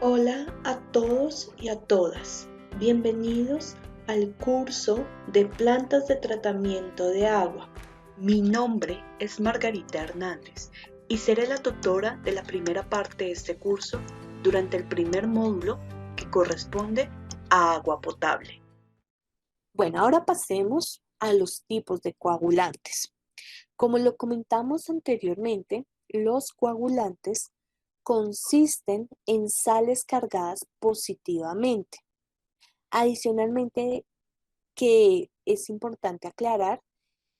Hola a todos y a todas. Bienvenidos al curso de plantas de tratamiento de agua. Mi nombre es Margarita Hernández y seré la tutora de la primera parte de este curso durante el primer módulo que corresponde a agua potable. Bueno, ahora pasemos a los tipos de coagulantes. Como lo comentamos anteriormente, los coagulantes consisten en sales cargadas positivamente. Adicionalmente, que es importante aclarar,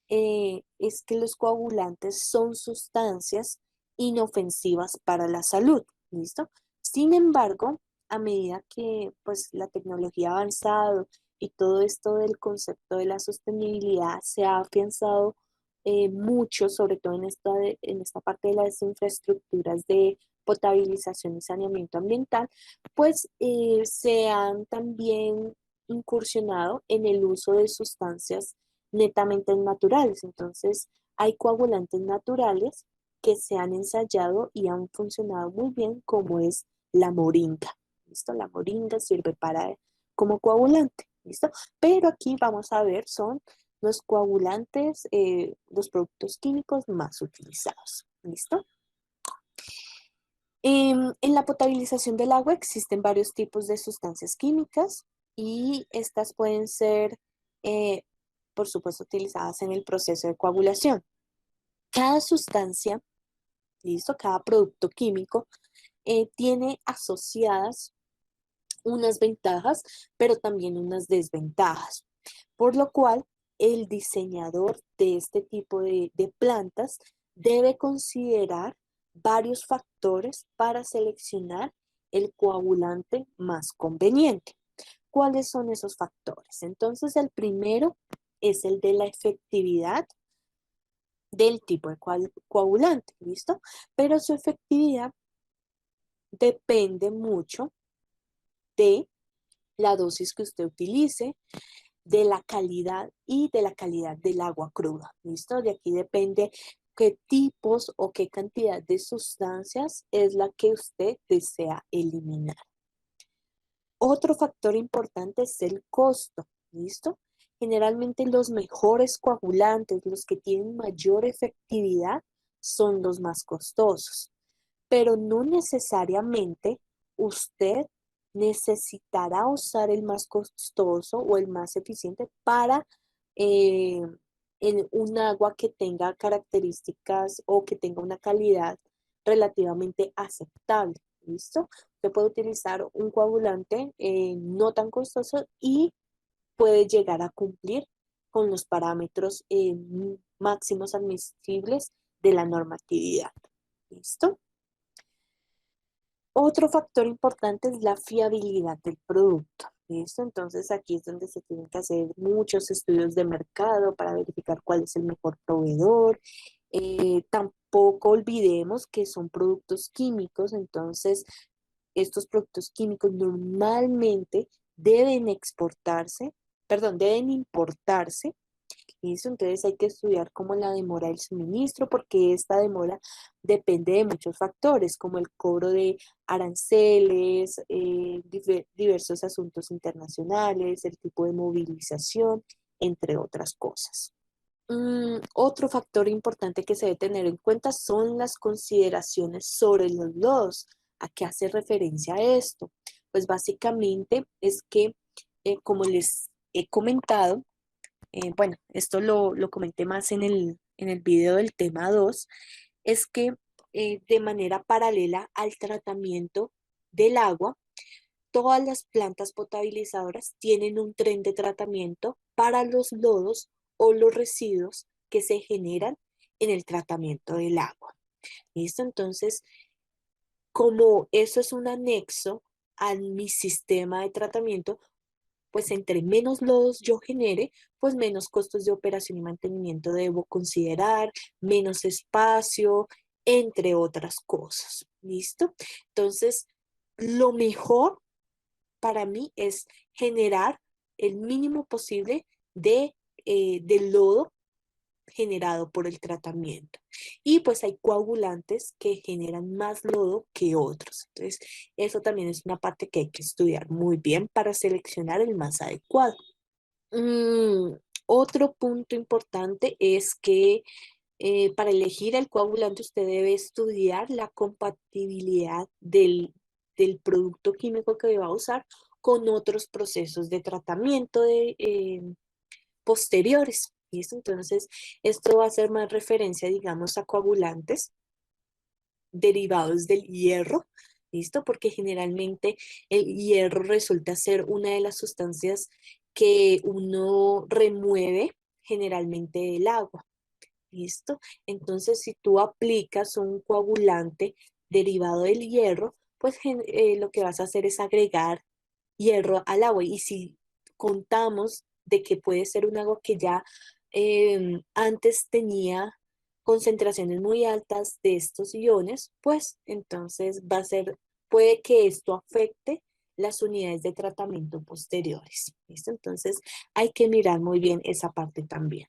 es que los coagulantes son sustancias inofensivas para la salud, ¿listo? Sin embargo, a medida que pues, la tecnología ha avanzado y todo esto del concepto de la sostenibilidad se ha afianzado mucho, sobre todo en esta parte de las infraestructuras de potabilización y saneamiento ambiental, pues se han también incursionado en el uso de sustancias netamente naturales. Entonces, hay coagulantes naturales que se han ensayado y han funcionado muy bien, como es la moringa. ¿Listo? La moringa sirve como coagulante. ¿Listo? Pero aquí vamos a ver, son los coagulantes, los productos químicos más utilizados. ¿Listo? En la potabilización del agua existen varios tipos de sustancias químicas y estas pueden ser, eh, por supuesto, utilizadas en el proceso de coagulación. Cada sustancia, listo, cada producto químico tiene asociadas unas ventajas, pero también unas desventajas, por lo cual el diseñador de este tipo de plantas debe considerar varios factores para seleccionar el coagulante más conveniente. ¿Cuáles son esos factores? Entonces, el primero es el de la efectividad del tipo de coagulante, ¿listo? Pero su efectividad depende mucho de la dosis que usted utilice, de la calidad y de la calidad del agua cruda, ¿listo? De aquí depende qué tipos o qué cantidad de sustancias es la que usted desea eliminar. Otro factor importante es el costo, ¿listo? Generalmente los mejores coagulantes, los que tienen mayor efectividad, son los más costosos, pero no necesariamente usted necesitará usar el más costoso o el más eficiente para eh, en un agua que tenga características o que tenga una calidad relativamente aceptable. ¿Listo? Usted puede utilizar un coagulante no tan costoso y puede llegar a cumplir con los parámetros máximos admisibles de la normatividad. ¿Listo? Otro factor importante es la fiabilidad del producto. ¿Listo? Entonces aquí es donde se tienen que hacer muchos estudios de mercado para verificar cuál es el mejor proveedor. Tampoco olvidemos que son productos químicos, entonces estos productos químicos normalmente deben exportarse, perdón, deben importarse. ¿Listo? Entonces hay que estudiar cómo la demora del suministro, porque esta demora depende de muchos factores, como el cobro de aranceles, diversos asuntos internacionales, el tipo de movilización, entre otras cosas. Otro factor importante que se debe tener en cuenta son las consideraciones sobre los lodos. ¿A qué hace referencia esto? Pues básicamente es que, como les he comentado, bueno, esto lo comenté más en el video del tema 2, es que de manera paralela al tratamiento del agua, todas las plantas potabilizadoras tienen un tren de tratamiento para los lodos o los residuos que se generan en el tratamiento del agua. ¿Listo? Entonces, como eso es un anexo a mi sistema de tratamiento, pues entre menos lodos yo genere, pues menos costos de operación y mantenimiento debo considerar, menos espacio, entre otras cosas. ¿Listo? Entonces, lo mejor para mí es generar el mínimo posible de lodo generado por el tratamiento. Y pues hay coagulantes que generan más lodo que otros. Entonces, eso también es una parte que hay que estudiar muy bien para seleccionar el más adecuado. Mm, Otro punto importante es que para elegir el coagulante usted debe estudiar la compatibilidad del producto químico que va a usar con otros procesos de tratamiento posteriores. ¿Listo? Entonces, esto va a hacer más referencia, digamos, a coagulantes derivados del hierro. ¿Listo? Porque generalmente el hierro resulta ser una de las sustancias que uno remueve generalmente del agua. ¿Listo? Entonces, si tú aplicas un coagulante derivado del hierro, pues lo que vas a hacer es agregar hierro al agua. Y si contamos de que puede ser un agua que ya antes tenía concentraciones muy altas de estos iones, pues entonces puede que esto afecte las unidades de tratamiento posteriores. ¿Listo? Entonces hay que mirar muy bien esa parte también.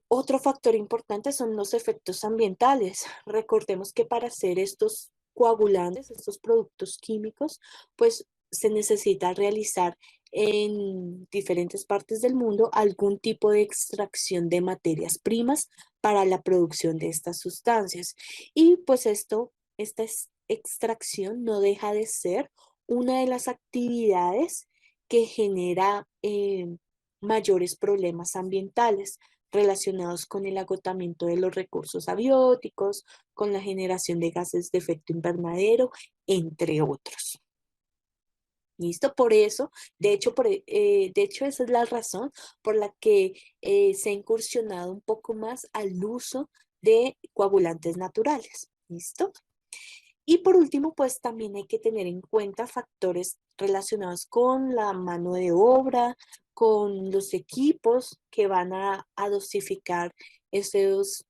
Otro factor importante son los efectos ambientales. Recordemos que para hacer estos coagulantes, estos productos químicos, pues se necesita realizar en diferentes partes del mundo algún tipo de extracción de materias primas para la producción de estas sustancias. Y pues extracción no deja de ser una de las actividades que genera mayores problemas ambientales relacionados con el agotamiento de los recursos abióticos, con la generación de gases de efecto invernadero, entre otros. ¿Listo? Por eso, de hecho, esa es la razón por la que se ha incursionado un poco más al uso de coagulantes naturales. ¿Listo? Y por último, pues también hay que tener en cuenta factores relacionados con la mano de obra, con los equipos que van a dosificar esos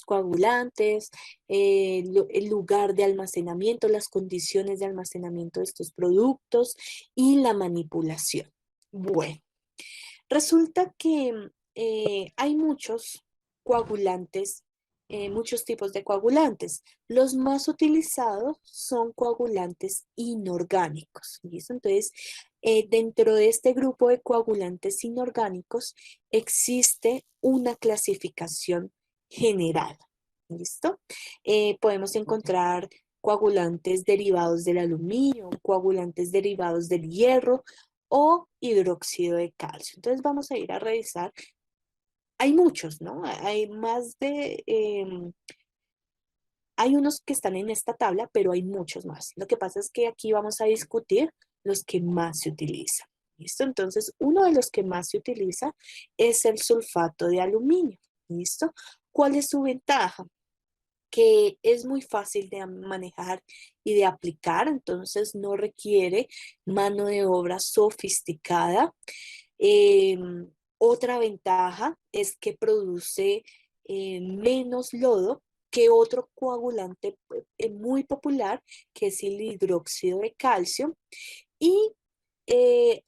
coagulantes, el lugar de almacenamiento, las condiciones de almacenamiento de estos productos y la manipulación. Bueno, resulta que hay muchos coagulantes, muchos tipos de coagulantes. Los más utilizados son coagulantes inorgánicos. ¿Listo? Entonces, dentro de este grupo de coagulantes inorgánicos existe una clasificación general. ¿Listo? Podemos encontrar coagulantes derivados del aluminio, coagulantes derivados del hierro, o hidróxido de calcio. Entonces vamos a ir a revisar. Hay muchos, ¿no? Hay unos que están en esta tabla, pero hay muchos más. Lo que pasa es que aquí vamos a discutir los que más se utilizan. ¿Listo? Entonces, uno de los que más se utiliza es el sulfato de aluminio. ¿Listo? ¿Cuál es su ventaja? Que es muy fácil de manejar y de aplicar, entonces no requiere mano de obra sofisticada. Otra ventaja es que produce menos lodo que otro coagulante muy popular, que es el hidróxido de calcio. Y eh,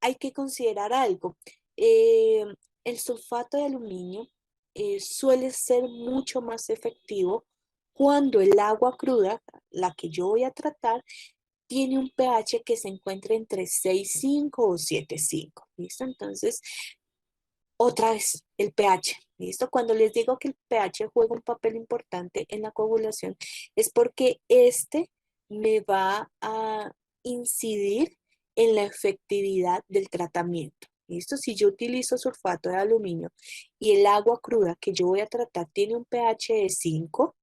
hay que considerar algo. Eh, el sulfato de aluminio suele ser mucho más efectivo cuando el agua cruda, la que yo voy a tratar, tiene un pH que se encuentra entre 6,5 o 7,5. ¿Listo? Entonces, otra vez, el pH. ¿Listo? Cuando les digo que el pH juega un papel importante en la coagulación, es porque este me va a incidir en la efectividad del tratamiento. ¿Listo? Si yo utilizo sulfato de aluminio y el agua cruda que yo voy a tratar tiene un pH de 5,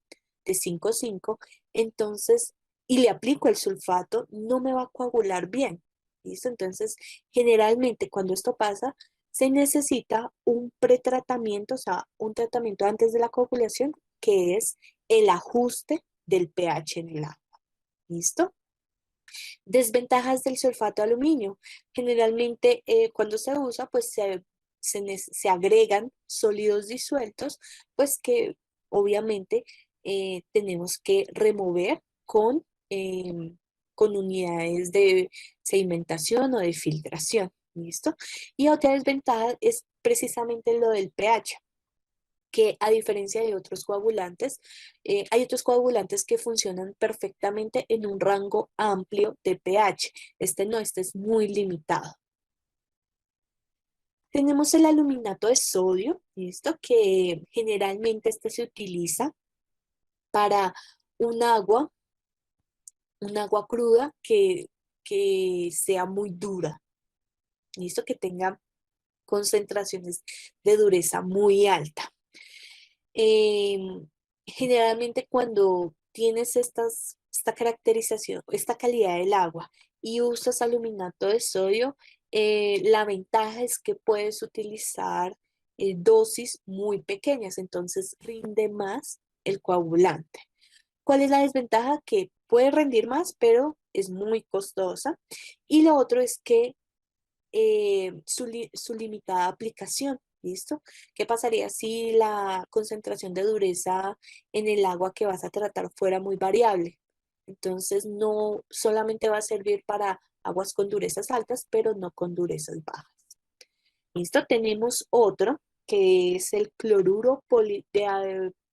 de 5,5, entonces, y le aplico el sulfato, no me va a coagular bien. ¿Listo? Entonces, generalmente cuando esto pasa, se necesita un pretratamiento, o sea, un tratamiento antes de la coagulación, que es el ajuste del pH en el agua. ¿Listo? Desventajas del sulfato de aluminio. Generalmente cuando se usa, pues se agregan sólidos disueltos, pues que obviamente tenemos que remover con unidades de sedimentación o de filtración. ¿Listo? Y otra desventaja es precisamente lo del pH, que a diferencia de otros coagulantes, hay otros coagulantes que funcionan perfectamente en un rango amplio de pH. Este no, este es muy limitado. Tenemos el aluminato de sodio, ¿listo? Que generalmente este se utiliza para un agua, un agua cruda que sea muy dura, ¿listo? Que tenga concentraciones de dureza muy alta. Em, Generalmente cuando tienes esta caracterización, esta calidad del agua y usas aluminato de sodio, la ventaja es que puedes utilizar dosis muy pequeñas, entonces rinde más el coagulante. ¿Cuál es la desventaja? Que puede rendir más, pero es muy costosa. Y lo otro es que su limitada aplicación. ¿Listo? ¿Qué pasaría si la concentración de dureza en el agua que vas a tratar fuera muy variable? Entonces no solamente va a servir para aguas con durezas altas, pero no con durezas bajas. ¿Listo? Tenemos otro que es el cloruro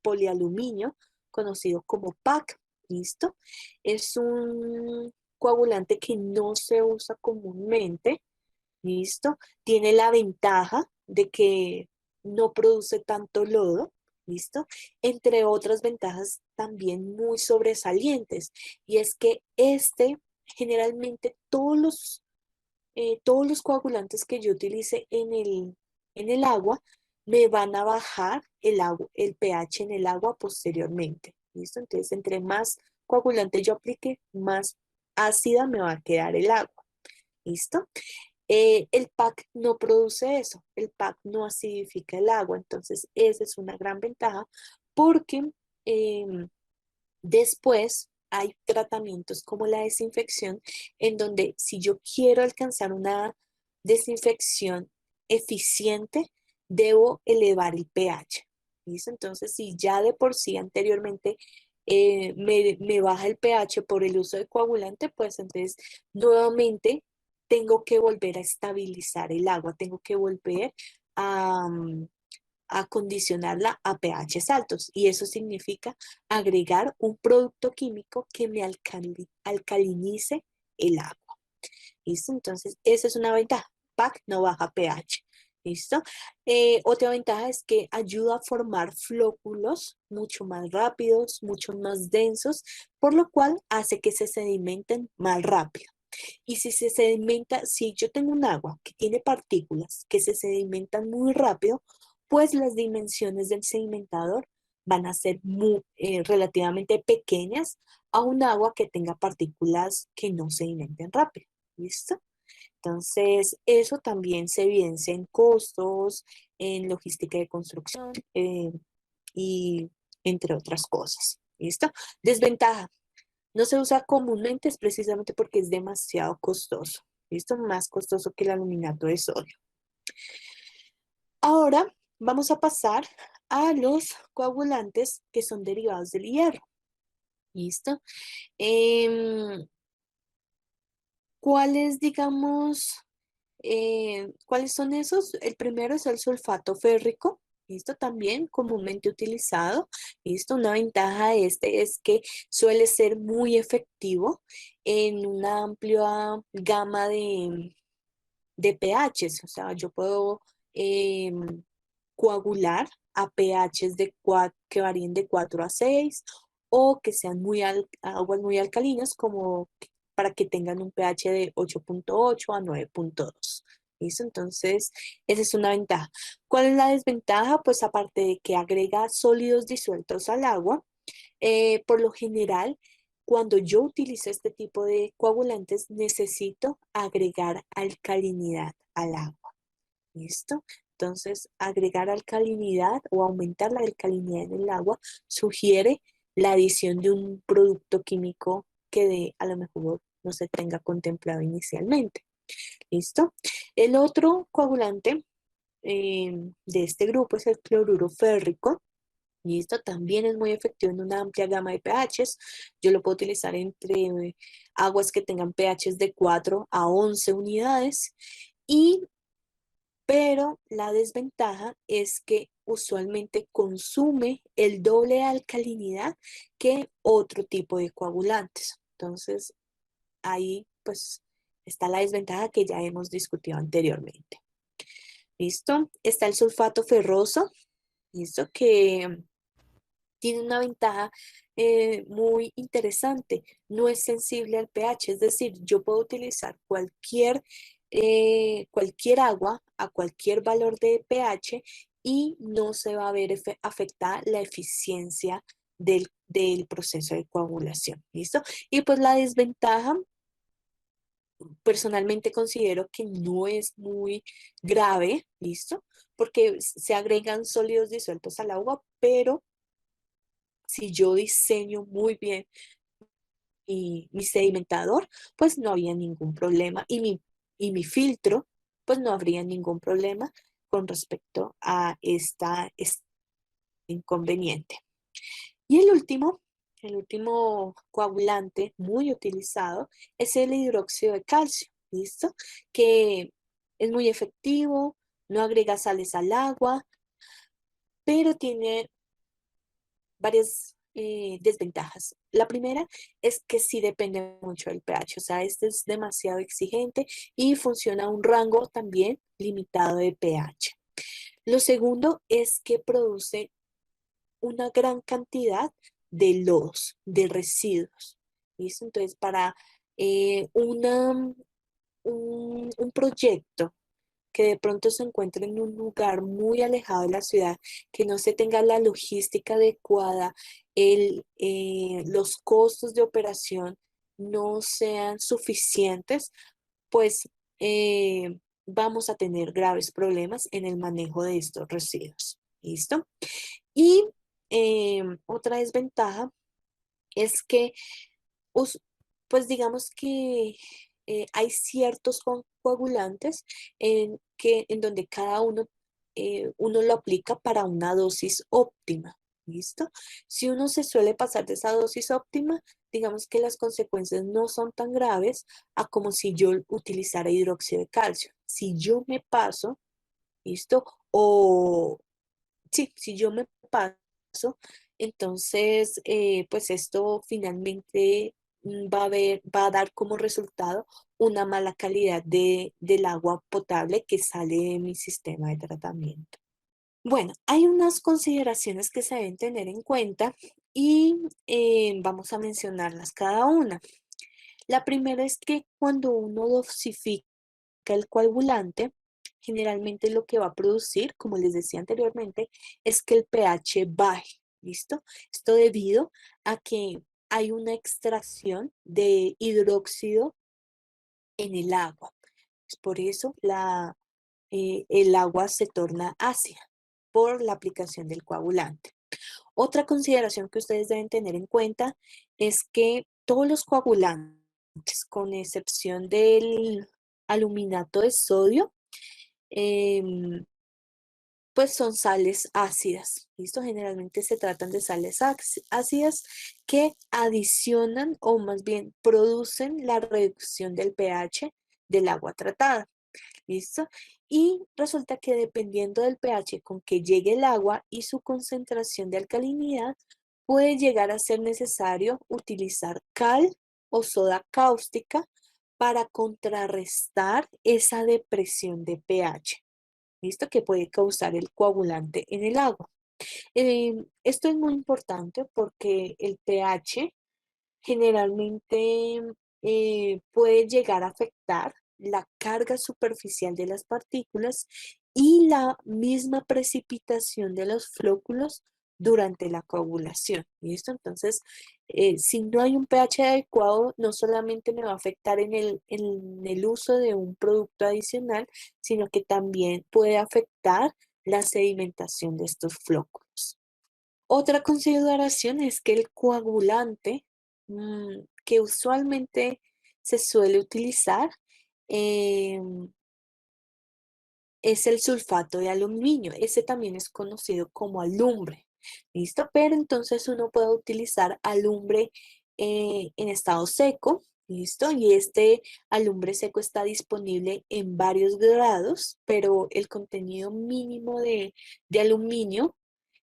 polialuminio, conocido como PAC. ¿Listo? Es un coagulante que no se usa comúnmente. ¿Listo? Tiene la ventaja de que no produce tanto lodo, ¿listo? Entre otras ventajas también muy sobresalientes, y es que generalmente todos los coagulantes que yo utilice en el agua me van a bajar el pH en el agua posteriormente, ¿listo? Entonces, entre más coagulante yo aplique, más ácida me va a quedar el agua, ¿listo? El PAC no produce eso, el PAC no acidifica el agua, entonces esa es una gran ventaja porque después hay tratamientos como la desinfección en donde si yo quiero alcanzar una desinfección eficiente, debo elevar el pH. ¿Listo? Entonces, si ya de por sí anteriormente me baja el pH por el uso de coagulante, pues entonces nuevamente tengo que volver a estabilizar el agua, tengo que volver a, acondicionarla a pHs altos y eso significa agregar un producto químico que me alcalinice el agua. ¿Listo? Entonces, esa es una ventaja. PAC no baja pH. ¿Listo? Otra ventaja es que ayuda a formar flóculos mucho más rápidos, mucho más densos, por lo cual hace que se sedimenten más rápido. Y si se sedimenta, si yo tengo un agua que tiene partículas que se sedimentan muy rápido, pues las dimensiones del sedimentador van a ser relativamente pequeñas a un agua que tenga partículas que no sedimenten rápido. ¿Listo? Entonces, eso también se evidencia en costos, en logística de construcción y entre otras cosas. ¿Listo? Desventaja. No se usa comúnmente es precisamente porque es demasiado costoso. ¿Listo? Más costoso que el aluminato de sodio. Ahora vamos a pasar a los coagulantes que son derivados del hierro. ¿Listo? ¿Cuáles, digamos, cuáles son esos? El primero es el sulfato férrico. ¿Listo? También comúnmente utilizado. ¿Listo? Una ventaja de este es que suele ser muy efectivo en una amplia gama de pHs. O sea, yo puedo coagular a pHs que varíen de 4 a 6 o que sean aguas muy alcalinas como para que tengan un pH de 8.8 a 9.2. ¿Listo? Entonces, esa es una ventaja. ¿Cuál es la desventaja? Pues aparte de que agrega sólidos disueltos al agua, por lo general, cuando yo utilizo este tipo de coagulantes, necesito agregar alcalinidad al agua. ¿Listo? Entonces, agregar alcalinidad o aumentar la alcalinidad en el agua sugiere la adición de un producto químico que a lo mejor no se tenga contemplado inicialmente. ¿Listo? El otro coagulante de este grupo es el cloruro férrico. ¿Listo? También es muy efectivo en una amplia gama de pHs. Yo lo puedo utilizar entre aguas que tengan pHs de 4 a 11 unidades Pero la desventaja es que usualmente consume el doble de alcalinidad que otro tipo de coagulantes. Entonces, ahí pues está la desventaja que ya hemos discutido anteriormente. ¿Listo? Está el sulfato ferroso, ¿listo? Que tiene una ventaja muy interesante. No es sensible al pH, es decir, yo puedo utilizar cualquier agua a cualquier valor de pH y no se va a ver afectada la eficiencia del proceso de coagulación. ¿Listo? Y pues la desventaja, personalmente considero que no es muy grave, ¿listo? Porque se agregan sólidos disueltos al agua, pero si yo diseño muy bien mi sedimentador, pues no había ningún problema. Y mi filtro, pues no habría ningún problema con respecto a este inconveniente. Y el último coagulante muy utilizado es el hidróxido de calcio, ¿listo? Que es muy efectivo, no agrega sales al agua, pero tiene varias desventajas. La primera es que sí depende mucho del pH, o sea, este es demasiado exigente y funciona a un rango también limitado de pH. Lo segundo es que produce una gran cantidad de lodos, de residuos. ¿Listo? Entonces, para un proyecto que de pronto se encuentre en un lugar muy alejado de la ciudad, que no se tenga la logística adecuada, los costos de operación no sean suficientes, pues vamos a tener graves problemas en el manejo de estos residuos. ¿Listo? Y otra desventaja es que us- pues digamos que hay ciertos coagulantes en donde cada uno lo aplica para una dosis óptima. ¿Listo? Si uno se suele pasar de esa dosis óptima, digamos que las consecuencias no son tan graves a como si yo utilizara hidróxido de calcio. Si yo me paso, ¿listo? O sí, si yo me paso, entonces, pues esto finalmente va a dar como resultado una mala calidad del agua potable que sale de mi sistema de tratamiento. Bueno, hay unas consideraciones que se deben tener en cuenta y vamos a mencionarlas cada una. La primera es que cuando uno dosifica el coagulante, generalmente lo que va a producir, como les decía anteriormente, es que el pH baje, ¿listo? Esto debido a que hay una extracción de hidróxido en el agua. Es por eso el agua se torna ácida por la aplicación del coagulante. Otra consideración que ustedes deben tener en cuenta es que todos los coagulantes, con excepción del aluminato de sodio, em, pues son sales ácidas. ¿Listo? Generalmente se tratan de sales ácidas que adicionan o más bien producen la reducción del pH del agua tratada. ¿Listo? Y resulta que dependiendo del pH con que llegue el agua y su concentración de alcalinidad, puede llegar a ser necesario utilizar cal o soda cáustica para contrarrestar esa depresión de pH. ¿Listo? Que puede causar el coagulante en el agua. Esto es muy importante porque el pH generalmente puede llegar a afectar la carga superficial de las partículas y la misma precipitación de los flóculos durante la coagulación. ¿Listo? Entonces, si no hay un pH adecuado, no solamente me va a afectar en el uso de un producto adicional, sino que también puede afectar la sedimentación de estos flóculos. Otra consideración es que el coagulante que usualmente se suele utilizar em, es el sulfato de aluminio. Ese también es conocido como alumbre. ¿Listo? Pero entonces uno puede utilizar alumbre en estado seco ¿Listo? Y este alumbre seco está disponible en varios grados, pero el contenido mínimo de aluminio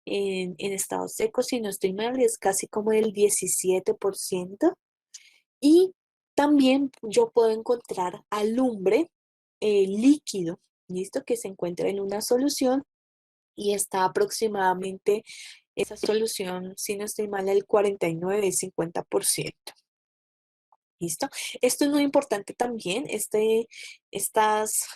en estado seco, si no estoy mal, es casi como el 17%. Y también yo puedo encontrar alumbre líquido, ¿listo? Que se encuentra en una solución y está aproximadamente esa solución, si no estoy mal, el 49-50%. ¿Listo? Esto es muy importante también, estas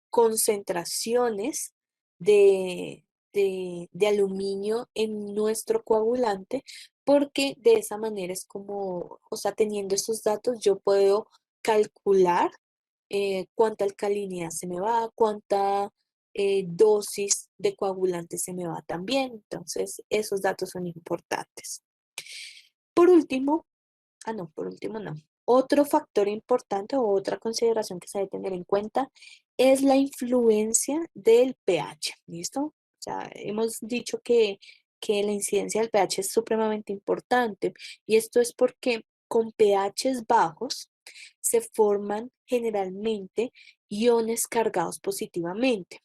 concentraciones de, de aluminio en nuestro coagulante, porque de esa manera es como, o sea, teniendo estos datos, yo puedo calcular cuánta alcalinidad se me va, cuánta dosis de coagulante se me va también. Entonces, esos datos son importantes. Por último, no, por último no. Otro factor importante o otra consideración que se debe tener en cuenta es la influencia del pH, ¿listo? O sea, hemos dicho que la incidencia del pH es supremamente importante y esto es porque con pHs bajos se forman generalmente iones cargados positivamente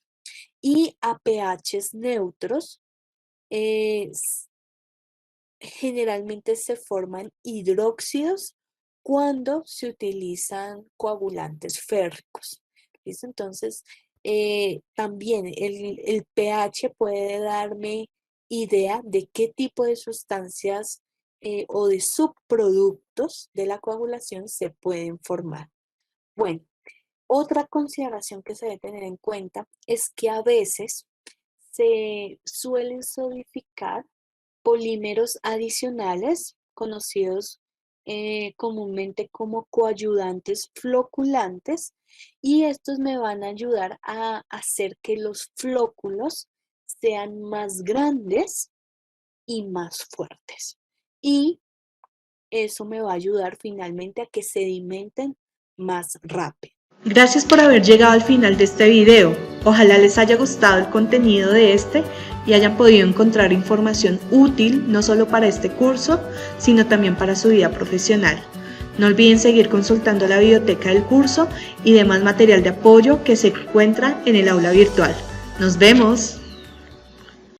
y a pHs neutros generalmente se forman hidróxidos cuando se utilizan coagulantes férricos. ¿Listo? Entonces, también el pH puede darme idea de qué tipo de sustancias o de subproductos de la coagulación se pueden formar. Bueno, otra consideración que se debe tener en cuenta es que a veces se suelen solidificar polímeros adicionales, conocidos comúnmente como coayudantes floculantes, y estos me van a ayudar a hacer que los flóculos sean más grandes y más fuertes. Y eso me va a ayudar finalmente a que sedimenten más rápido. Gracias por haber llegado al final de este video. Ojalá les haya gustado el contenido de este y hayan podido encontrar información útil no solo para este curso, sino también para su vida profesional. No olviden seguir consultando la biblioteca del curso y demás material de apoyo que se encuentra en el aula virtual. ¡Nos vemos!